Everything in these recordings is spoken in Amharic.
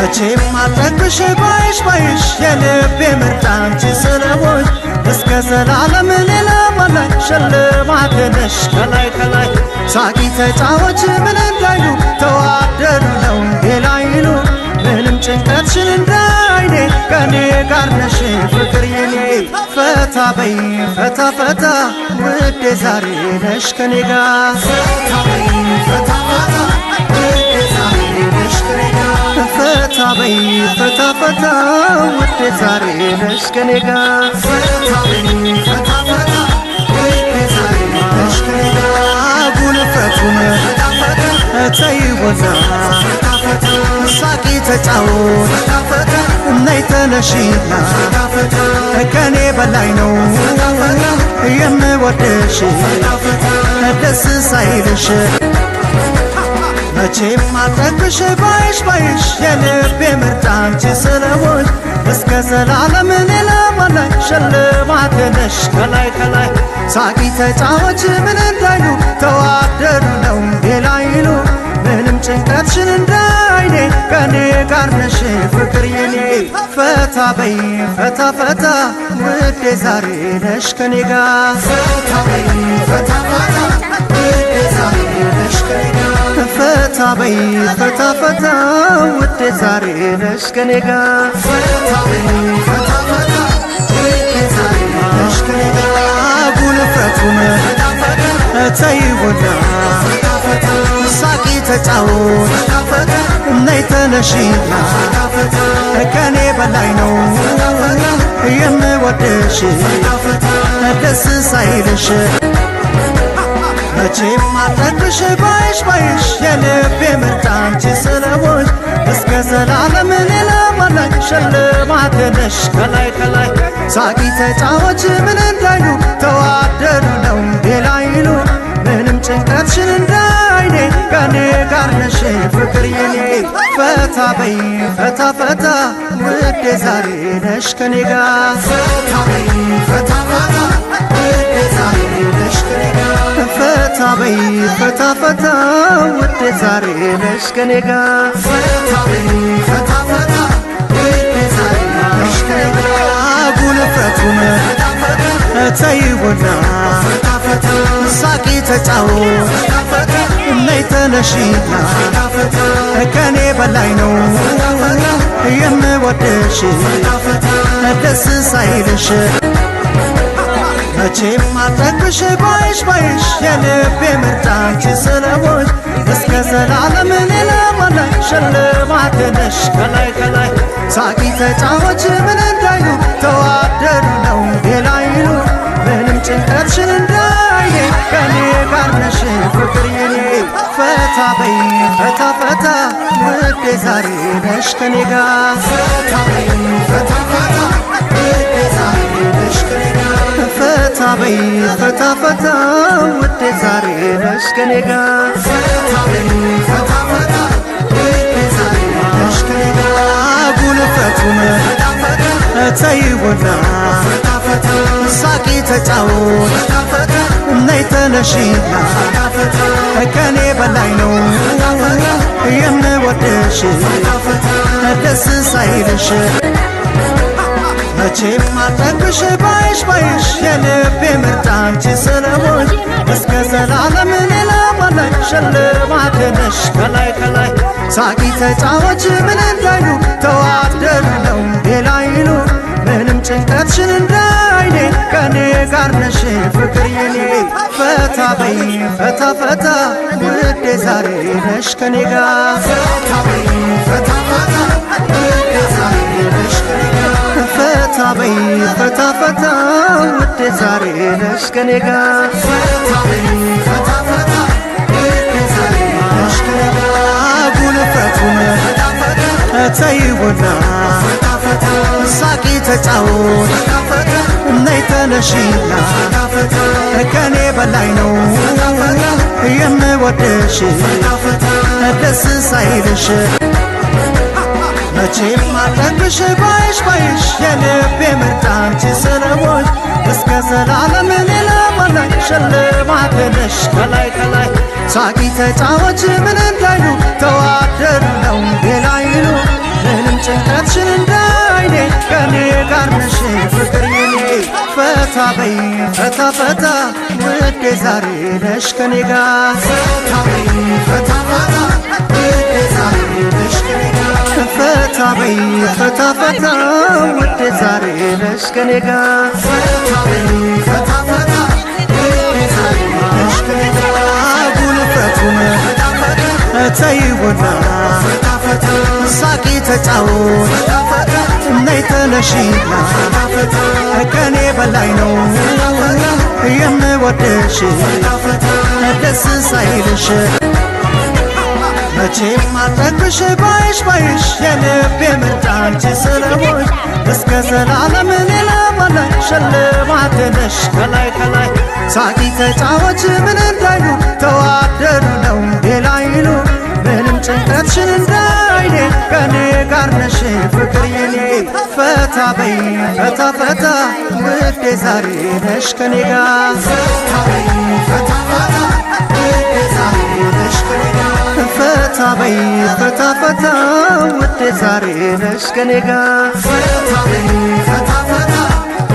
መቼም አልጠግብሽ ባይሽ የልቤ ምርጫ አንቺ ስለሆንሽ እስከ ዘላለም ሌላ ባላይ ሽልማቴ ነሽ ከላይ ከላይ ሳቂ ተጫወች ምን እንዳይሉ ተዋደዱ ነው ሌላ ይሉ ምንም ጭንቀትሽን እንዳይኔ ከኔ ጋር ነሽ ፍቅር የኔ ፈታ በይ ፈታ ፈታ ውዴ ዛሬ ነሽ ከኔ ጋር ፈታ በይ ፈታ ፈታ ውዴ ዛሬ ነሽ ከኔ ጋር ፈታ በይ ፈታ ፈታ ውዴ ዛሬ ነሽ ከኔ ጋር ፈታ በይ ፈታ ፈታ ውዴ ዛሬ ነሽ ከኔ ጋር ጉልፈቱን ተይወዛ ሳቂ ተጫወት ነይ ተነሺና ከኔ በላይ ነው የምወድሽ ደስ ሳይልሽ መቼም አልጠግብሽ ባይሽ የልቤ ምርጫ አንቺ ስለሆንሽ እስከ ዘላለም ሌላ ባላይ ሽልማቴ ነሽ ከላይ ከላይ ሳቂ ተጫወች ምን እንዳይሉ ተዋደዱ ነው ሌላ ይሉ ምንም ጭንቀትሽን እንዳይኔ ከኔ ጋር ነሽ ፍቅር የኔ ፈታ በይ ፈታ ፈታ ውዴ ዛሬ ነሽ ከኔ ጋር ፈታ በይ ፈታ ፈታ ውዴ ዛሬ ነሽ ከኔ ጋር ፈታ በይ ፈታ ፈታ ውዴ ዛሬ ነሽ ከኔ ጋር ፈታ በይ ፈታ ፈታ ውዴ ዛሬ ነሽ ከኔ ጋር ጉልፈቱን ተይወና ሳቂ ተጫወት ነይ ተነሺና ከኔ በላይ ነው የምወድሽ ደስ ሳይልሽ መቼም አልጠግብሽ ባይሽ የልቤ ምርጫ አንቺ ስለሆንሽ እስከ ዘላለም ሌላ ባላይ ሽልማቴ ነሽ ከላይ ከላይ ሳቂ ተጫወች ምን እንዳይሉ ተዋደዱ ነው ሌላ ይሉ ምንም ጭንቀትሽን እንዳይኔ ከኔ ጋር ነሽ ፍቅር የኔ ፈታ በይ ፈታ ፈታ ውዴ ዛሬ ነሽ ከኔ ጋር ፈታ በይ ፈታ ፈታ ውዴ ዛሬ ነሽ ከኔ ጋር ፈታ በይ ፈታ ፈታ ውዴ ዛሬ ነሽ ከኔ ጋር ፈታ በይ ፈታ ፈታ ውዴ ዛሬ ነሽ ከኔ ጋር ጉልፈቱን ተይወና ሳቂ ተጫወት ነይ ተነሺና ከኔ በላይ ነው የምወድሽ ደስ ሳይልሽ መቼም አልጠግብሽ ባይሽ የልቤ ምርጫ አንቺ ስለሆንሽ እስከ ዘላለም ሌላ ባላይ ሽልማቴ ነሽ ከላይ ከላይ ሳቂ ተጫወች ምን እንዳይሉ ተዋደዱ ነው ሌላ ይሉ ምንም ጭንቀትሽን እንዳይኔ ከኔ ጋር ነሽ ፍቅር የኔ ፈታ በይ ፈታ ፈታ ውዴ ዛሬ ነሽ ከኔ ጋር ፈታ በይ ፈታ ፈታ ውዴ ዛሬ ነሽ ከኔ ጋር ፈታ በይ ፈታ ፈታ ውዴ ዛሬ ነሽ ከኔ ጋር ፈታ በይ ፈታ ፈታ ውዴ ዛሬ ነሽ ከኔ ጋር ጉልፈቱን ተይወና ሳቂ ተጫወት ነይ ተነሺና ከኔ በላይ ነው የምወድሽ ደስ ሳይልሽ መቼም አልጠግብሽ ባይሽ የልቤ ምርጫ አንቺ ስለሆንሽ እስከ ዘላለም ሌላ ባላይ ሽልማቴ ነሽ ከላይ ከላይ ሳቂ ተጫወች ምን እንዳይሉ ተዋደዱ ነው ሌላ ይሉ ምንም ጭንቀትሽን እንዳይኔ ከኔ ጋር ነሽ ፍቅር የኔ ፈታ በይ ፈታ ፈታ ውዴ ዛሬ ነሽ ከኔ ጋር ፈታ በይ ፈታ ፈታ ውዴ ዛሬ ነሽ ከኔ ጋር ፈታ በይ ፈታ ፈታ ውዴ ዛሬ ነሽ ከኔ ጋር ፈታ በይ ፈታ ፈታ ውዴ ዛሬ ነሽ ከኔ ጋር ጉልፈቱን ተይወና ሳቂ ተጫወት ነይ ተነሺና ከኔ በላይ ነው የምወድሽ ደስ ሳይልሽ መቼም አልጠግብሽ ባይሽ የልቤ ምርጫ አንቺ ስለሆንሽ እስከ ዘላለም ሌላ ባላይ ሽልማቴ ነሽ ከላይ ከላይ ሳቂ ተጫወች ምን እንዳይሉ ተዋደዱ ነው ሌላ ይሉ በይ ፈታ ፈታ ውዴ ዛሬ ነሽ ከኔ ጋር ፈታ በይ ፈታ ፈታ ውዴ ዛሬ ነሽ ከኔ ጋር ፈታ በይ ፈታ ፈታ ውዴ ዛሬ ነሽ ከኔ ጋር ፈታ በይ ፈታ ፈታ ውዴ ዛሬ ነሽ ከኔ ጋር ጉልበቱን ተይውና ሳቂ ተጫወት ነይ ተነሺና ከኔ በላይ ነው የምወድሽ ደስ ሳይልሽ መቼም አልጠግብሽ ባይሽ ባይሽ የልቤ ምርጫ አንቺ ስለሆንሽ እስከ ዘላለም ሌላ ባላይ ሽልማቴ ነሽ ከላይ ከላይ ሳቂ ተጫወች ምን እንዳይሉ ተዋደዱ ነው ሌላ ይሉ ምንም ጭንቀትሽን እንዳይኔ ከኔ ጋር ነሽ ፍቅር የኔ ፈታ በይ ፈታ ፈታ ውዴ ዛሬ ነሽ ከኔ ጋር ፈታ በይ ፈታ ፈታ ውዴ ዛሬ ነሽ ከኔ ጋር ፈታ በይ ፈታ ፈታ ውዴ ዛሬ ነሽ ከኔ ጋር ፈታ በይ ፈታ ፈታ ውዴ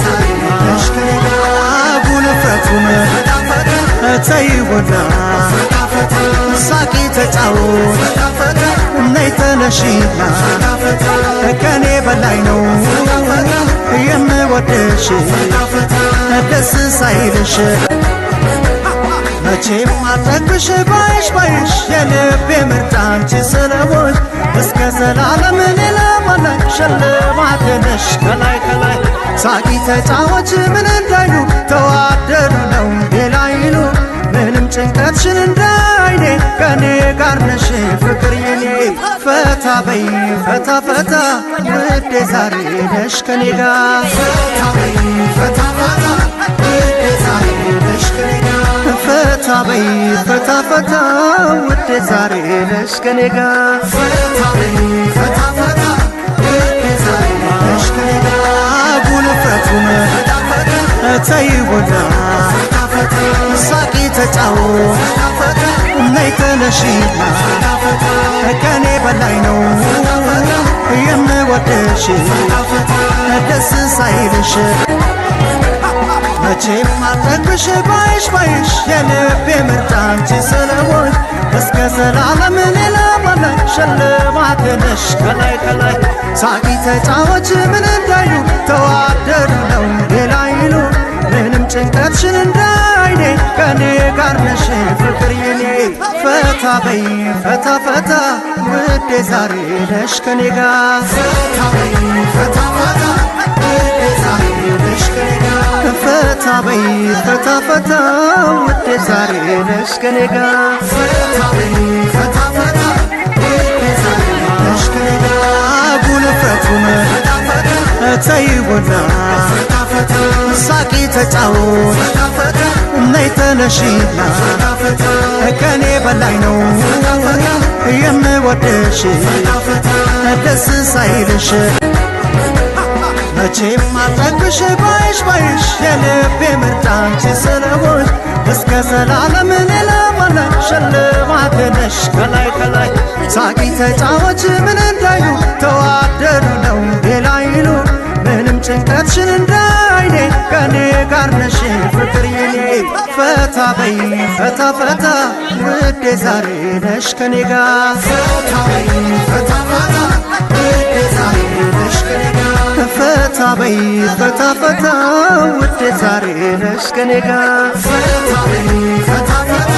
ዛሬ ነሽ ከኔ ጋር ጉልበቱን ተይውና ሳቂ ተጫወት ነይ ተነሺና ከኔ በላይ ነው የምወድሽ ደስ ሳይልሽ መቼም አልጠግብሽ ባይሽ ባይሽ የልቤ ምርጫ አንቺ ስለሆንሽ እስከ ዘላለም ሌላ ባላይ ሽልማቴ ነሽ ከላይ ከላይ ሳቂ ተጫወች ምን እንዳይሉ ተዋደዱ ነው ሌላ ይሉ ምንም ጭንቀትሽን እንዳይኔ ከኔ ጋር ነሽ ፍቅር የኔ ፈታ በይ ፈታ ፈታ ውዴ ዛሬ ነሽ ከኔ ጋር ፈታ በይ ፈታ ፈታ ውዴ ዛሬ ነሽ ከኔ ጋር ፈታ በይ ፈታ ፈታ ውዴ ዛሬ ነሽ ከኔ ጋር ፈታ በይ ፈታ ፈታ ውዴ ዛሬ ነሽ ከኔ ጋር ጉልበቱን ተይውና ሳቂ ተጫወት ነይ ተነሺና ከኔ በላይ ነው የምወድሽ ደስ ሳይልሽ መቼም አልጠግብሽ ባይሽ ባይሽ የልቤ ምርጫ አንቺ ስለሆንሽ እስከ ዘላለም ሌላ ባላይ ሽልማቴ ነሽ ከላይ ከላይ ሳቂ ተጫወች ምን እንዳይሉ ተዋደዱ ነው ሌላ ይሉ ምንም ጭንቀትሽን እንዳይኔ ከኔ ጋር ነሽ ፍቅር የኔ ፈታ በይ ፈታ ፈታ ውዴ ዛሬ ነሽ ከኔ ጋር ፈታ በይ ፈታ ፈታ ውዴ ዛሬ ነሽ ከኔ ጋር ፈታ በይ ፈታ ፈታ ውዴ ዛሬ ነሽ ከኔ ጋር ፈታ በይ ፈታ ፈታ ውዴ ዛሬ ነሽ ከኔ ጋር ጉልበቱን ተይውና ሳቂ ተጫወት ነይ ተነሺና ከኔ በላይ ነው የምወድሽ ደስ ሳይልሽ መቼም አልጠግብሽ ባይሽ ባይሽ የልቤ ምርጫ አንቺ ስለሆንሽ እስከ ዘላለም ሌላ ባላይ ሽልማቴ ነሽ ከላይ ከላይ ሳቂ ተጫወች ምን እንዳይሉ ተዋደዱ ነው ሌላ ይሉ ምንም ጭንቀትሽን እንዳይኔ ከኔ ጋር ነሽ ፍቅር የኔ ፈታ በይ ፈታ ፈታ ውዴ ዛሬ ነሽ ከኔ ጋር ፈታ በይ ፈታ ፈታ ውዴ ዛሬ ነሽ ከኔ ጋር ፈታ በይ ፈታ ፈታ ውዴ ዛሬ ነሽ ከኔ ጋር ፈታ በይ ፈታ ፈታ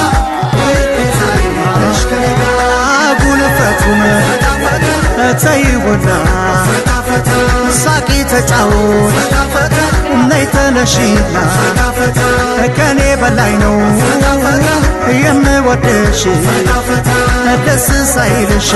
ውዴ ዛሬ ነሽ ከኔ ጋር ጉልበቱን ተይውና ሳቂ ተጫወት ነይ ተነሺና ከኔ በላይ ነው የምወድሽ ደስ ሳይልሽ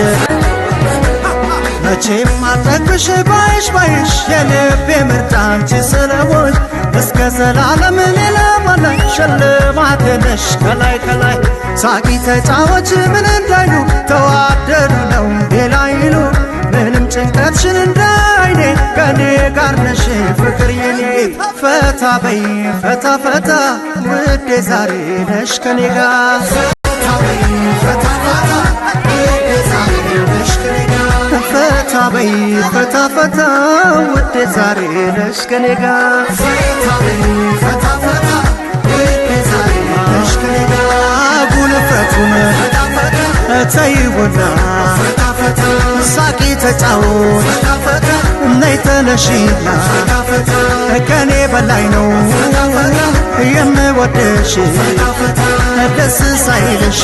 መቼም አልጠግብሽ ባይሽ ባይሽ የልቤ ምርጫ አንቺ ስለሆንሽ እስከ ዘላለም ሌላ ባላይ ሽልማቴ ነሽ ከላይ ከላይ ሳቂ ተጫወች ምን እንዳይሉ ተዋደዱ ነው ሌላ ይሉ ምንም ጭንቀትሽን እንዳይኔ ከኔ ጋር ነሽ ፍቅር የኔ ፈታ በይ ፈታ ፈታ ውዴ ዛሬ ነሽ ከኔ ጋር ፈታ በይ ፈታ ፈታ ውዴ ዛሬ ነሽ ከኔ ጋር ፈታ በይ ፈታ ፈታ ውዴ ዛሬ ነሽ ከኔ ጋር ፈታ ፈታ ውዴ ዛሬ ነሽ ከኔ ጋር ጉልፈቱን ተይውና ፈታ ፈታ ሳቂ ተጫወት ፈታ ፈታ ነይ ተነሺና ፈታ ፈታ ከኔ በላይ ነው የምወድሽ ፈታ ፈታ ደስ ሳይልሽ